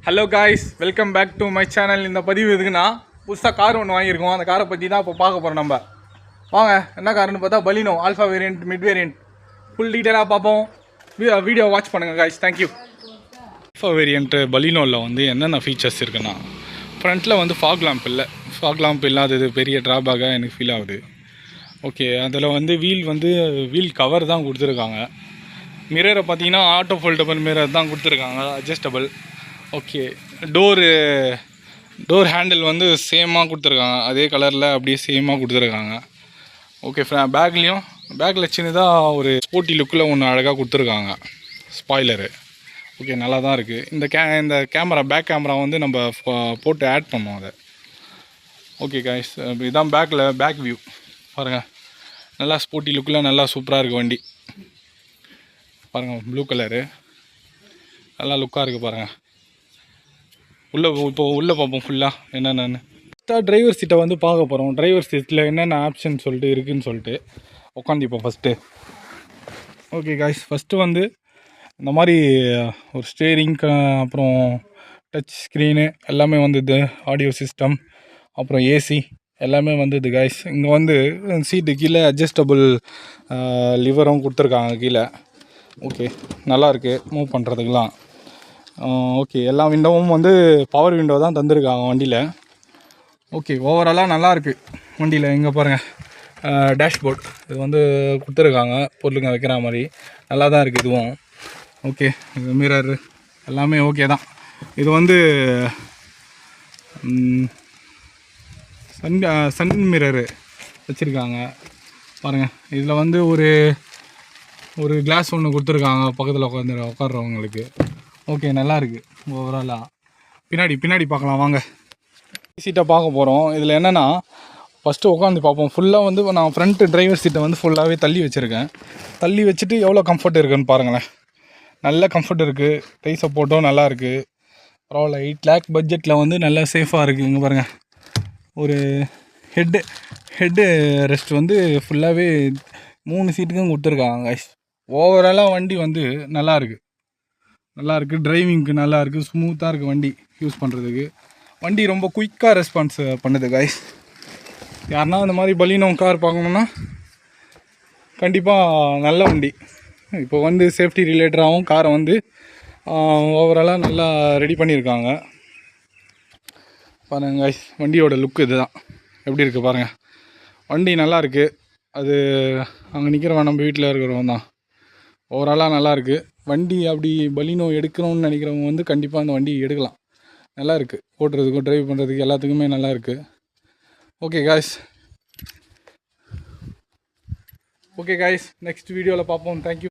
Hello guys, welcome back to my channel. இந்த பதிவு எதுக்குன்னா, புதுசாக கார் ஒன்று வாங்கியிருக்கோம். அந்த காரை பற்றி தான் இப்போ பார்க்க போகிறோம். நம்ம வாங்க, என்ன காருன்னு பார்த்தா Baleno alpha variant, mid variant. Full டீட்டெயிலாக பார்ப்போம். வீடியோ வாட்ச் பண்ணுங்கள் காய்ஸ். தேங்க்யூ. ஆல்ஃபா வேரியண்ட்டு பலினோவில் வந்து என்னென்ன ஃபீச்சர்ஸ் இருக்குன்னா, ஃப்ரண்ட்டில் வந்து ஃபாக் லேம்ப் இல்லை. ஃபாக் லேம்ப் இல்லாதது பெரிய ட்ராபேக்காக எனக்கு ஃபீல் ஆகுது. ஓகே, அதில் வந்து வீல் கவர் தான் கொடுத்துருக்காங்க. மிரரை பார்த்தீங்கன்னா ஆட்டோ ஃபோல்டபுள் மிரர் தான் கொடுத்துருக்காங்க, அட்ஜஸ்டபிள். ஓகே, டோர் ஹேண்டில் வந்து சேமாக கொடுத்துருக்காங்க, அதே கலரில் அப்படியே சேமாக கொடுத்துருக்காங்க. ஓகே, பேக்கில் சின்னதாக ஒரு ஸ்போர்ட்டி லுக்கில் ஒன்று அழகாக கொடுத்துருக்காங்க, ஸ்பாய்லரு. ஓகே, நல்லா தான் இருக்குது. இந்த கேமரா, பேக் கேமரா வந்து நம்ம போட்டு ஆட் பண்ணோம் அதை. ஓகே காய்ஸ், இதுதான் பேக் வியூ பாருங்கள். நல்லா ஸ்போர்ட்டி லுக்கில் நல்லா சூப்பராக இருக்குது வண்டி பாருங்கள். ப்ளூ கலரு நல்லா லுக்காக இருக்குது பாருங்கள். உள்ளே பார்ப்போம் ஃபுல்லாக என்னென்னு. டிரைவர் சீட்டை வந்து பார்க்க போகிறோம். டிரைவர் சீட்டில் என்னென்ன ஆப்ஷன் சொல்லிட்டு இருக்குதுன்னு சொல்லிட்டு உட்காந்துப்போம் ஃபஸ்ட்டு. ஓகே காய்ஸ், ஃபஸ்ட்டு வந்து இந்த மாதிரி ஒரு ஸ்டேரிங், அப்புறம் டச் ஸ்க்ரீனு எல்லாமே வந்தது, ஆடியோ சிஸ்டம், அப்புறம் ஏசி எல்லாமே வந்தது காய்ஸ். இங்கே வந்து சீட்டு கீழே அட்ஜஸ்டபுள் லிவரும் கொடுத்துருக்காங்க கீழே. ஓகே, நல்லாயிருக்கு மூவ் பண்ணுறதுக்கெலாம். ஓகே, எல்லா விண்டோவும் வந்து பவர் விண்டோ தான் தந்திருக்காங்க வண்டியில். ஓகே, ஓவராலாக நல்லாயிருக்கு வண்டியில். இங்கே பாருங்கள், டேஷ்போர்ட் இது வந்து கொடுத்துருக்காங்க, பொருளுங்க வைக்கிற மாதிரி நல்லா தான் இருக்குது இதுவும். ஓகே, இது மிரர் எல்லாமே ஓகே தான். இது வந்து சன் மிரரு வச்சுருக்காங்க பாருங்கள். இதில் வந்து ஒரு கிளாஸ் ஒன்று கொடுத்துருக்காங்க பக்கத்தில் உட்கார்றவங்களுக்கு. ஓகே, நல்லாயிருக்கு ஓவராலாக. பின்னாடி பார்க்கலாம் வாங்க. சீட்டை பார்க்க போகிறோம். இதில் என்னென்னா, ஃபஸ்ட்டு உட்காந்து பார்ப்போம். ஃபுல்லாக வந்து நான் ஃப்ரண்ட்டு டிரைவர் சீட்டை வந்து ஃபுல்லாகவே தள்ளி வச்சுருக்கேன். தள்ளி வச்சுட்டு எவ்வளோ கம்ஃபர்ட் இருக்குதுன்னு பாருங்களேன். நல்ல கம்ஃபர்ட் இருக்குது. டை சப்போர்ட்டும் நல்லாயிருக்கு. பரவாயில்ல, 8 lakh பட்ஜெட்டில் வந்து நல்லா சேஃபாக இருக்குது. இங்கே பாருங்கள், ஒரு ஹெட்டு ரெஸ்ட் வந்து ஃபுல்லாகவே 3 சீட்டுக்கும் கொடுத்துருக்காங்க கைஸ். ஓவராலாக வண்டி வந்து நல்லாயிருக்கு. டிரைவிங்க்கு நல்லாயிருக்கு, ஸ்மூத்தாக இருக்குது வண்டி யூஸ் பண்ணுறதுக்கு. வண்டி ரொம்ப குயிக்காக ரெஸ்பான்ஸ் பண்ணுது கைஸ். யாருன்னா இந்த மாதிரி பலினோ கார் பார்க்கணுன்னா கண்டிப்பாக நல்ல வண்டி. இப்போ வந்து சேஃப்டி ரிலேட்டடாகவும் காரை வந்து ஓவராலாக நல்லா ரெடி பண்ணியிருக்காங்க பாருங்கள் கைஸ். வண்டியோட லுக்கு இது தான், எப்படி இருக்குது பாருங்கள். வண்டி நல்லாயிருக்கு. அது அங்கே நிற்கிறவன் நம்ம வீட்டில் இருக்கிறவன் தான். ஓவராலாக நல்லாயிருக்கு வண்டி. அப்படி பலினோ எடுக்கணும்னு நினைக்கிறவங்க வந்து கண்டிப்பாக அந்த வண்டி எடுக்கலாம். நல்லா இருக்குது, ஓட்டுறதுக்கும் ட்ரைவ் பண்ணுறதுக்கு எல்லாத்துக்குமே நல்லா இருக்குது. ஓகே காய்ஸ், நெக்ஸ்ட் வீடியோவில் பார்ப்போம். தேங்க்யூ.